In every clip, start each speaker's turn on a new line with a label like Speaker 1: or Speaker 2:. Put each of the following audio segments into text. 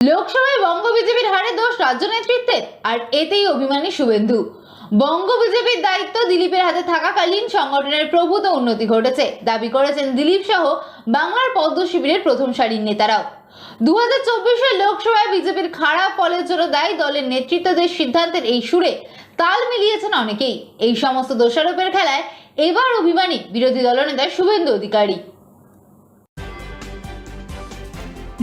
Speaker 1: লোকসভায় বঙ্গ বিজেপির হারে দোষ রাজ্য নেতৃত্বের, আর এতেই অভিমানী শুভেন্দু। বঙ্গ বিজেপির দায়িত্ব দিলীপের হাতে থাকাকালীন সংগঠনের প্রভূত উন্নতি ঘটেছে দাবি করেছেন দিলীপ সহ বাংলার পদ্ম শিবিরের প্রথম সারির নেতারাও। 2024 লোকসভায় বিজেপির খারাপ ফলের জন্য দায়ী দলের নেতৃত্বদের সিদ্ধান্তের এই সুরে তাল মিলিয়েছেন অনেকেই। এই সমস্ত দোষারোপের খেলায় এবার অভিমানী বিরোধী দলনেতা শুভেন্দু অধিকারী।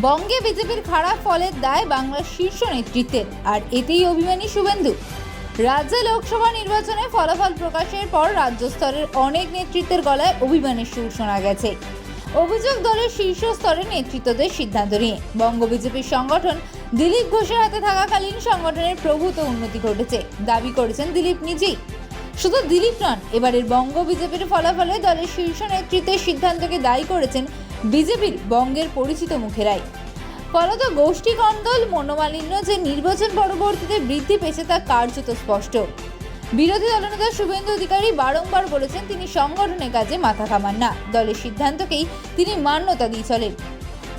Speaker 1: বঙ্গে বিজেপির খারাপ ফলের দায় বাংলার শীর্ষ নেতৃত্বের, আর এতেই অভিমানী শুভেন্দু। রাজ্যে লোকসভা নির্বাচনে ফলাফল প্রকাশের পর রাজ্য স্তরের অনেক নেতৃত্বের গলায় অভিমানের সুর শোনা গেছে। অভিযোগ দলের শীর্ষ স্তরের নেতৃত্বদের সিদ্ধান্ত নিয়ে বঙ্গ বিজেপির সংগঠন দিলীপ ঘোষের হাতে থাকাকালীন সংগঠনের প্রভূত উন্নতি ঘটেছে দাবি করেছেন দিলীপ নিজেই। শুধু দিলীপ নন, এবারের বঙ্গ বিজেপির ফলাফলে দলের শীর্ষ নেতৃত্বের সিদ্ধান্তকে দায়ী করেছেন বিজেপির বঙ্গের পরিচিত মুখেরাই। ফলত গোষ্ঠী কন্দল মনোমালিন্য যে নির্বাচন পরবর্তীতে বৃদ্ধি পেয়েছে তা কার্যত স্পষ্ট। বিরোধী দলনেতা শুভেন্দু অধিকারী বারংবার বলেছেন তিনি সংগঠনের কাজে মাথা ঘামান না, দলের সিদ্ধান্তকেই তিনি মান্যতা দিয়ে চলেন।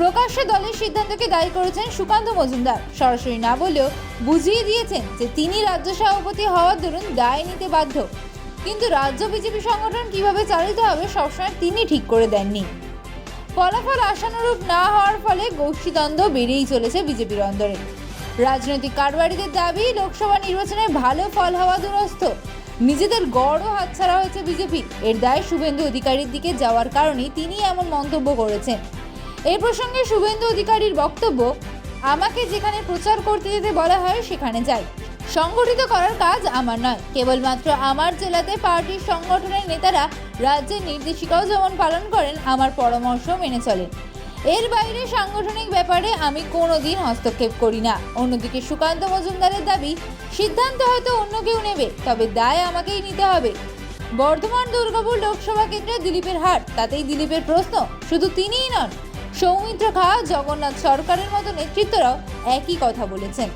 Speaker 1: প্রকাশ্যে দলের সিদ্ধান্তকে দায়ী করেছেন সুকান্ত মজুমদার। সরাসরি না বলেও বুঝিয়ে দিয়েছেন যে তিনি রাজ্য সভাপতি হওয়ার দরুন দায় নিতে বাধ্য, কিন্তু রাজ্য বিজেপি সংগঠন কিভাবে চালিত হবে সবসময় তিনি ঠিক করে দেননি। ফলাফল আশানুরূপ না হওয়ার ফলে গোষ্ঠীদ্বন্দ্ব বেড়েই চলেছে বিজেপির অন্দরে। রাজনৈতিক কারবারিদের দাবি লোকসভা নির্বাচনে ভালো ফল হওয়া দুরস্থ, নিজেদের গড়ও হাতছাড়া হয়েছে বিজেপি। এর দায় শুভেন্দু অধিকারীর দিকে যাওয়ার কারণেই তিনি এমন মন্তব্য করেছেন। এই প্রসঙ্গে শুভেন্দু অধিকারীর বক্তব্য, আমাকে যেখানে প্রচার করতে যেতে বলা হয় সেখানে যাই। সংগঠিত করার কাজ আমার নয়, কেবলমাত্র আমার জেলাতে পার্টির সংগঠনের নেতারা রাজ্যের নির্দেশিকাও যেমন পালন করেন আমার পরামর্শ মেনে চলেন। এর বাইরে সাংগঠনিক ব্যাপারে আমি কোনোদিন হস্তক্ষেপ করি না। অন্যদিকে সুকান্ত মজুমদারের দাবি, সিদ্ধান্ত হয়তো অন্য কেউ নেবে, তবে দায় আমাকেই নিতে হবে। বর্ধমান দুর্গাপুর লোকসভা কেন্দ্রে দিলীপের হার, তাতেই দিলীপের প্রশ্ন। শুধু তিনিই নন, সৌমিত্র খাঁ, জগন্নাথ সরকারের মতো নেতৃত্বরাও একই কথা বলেছেন।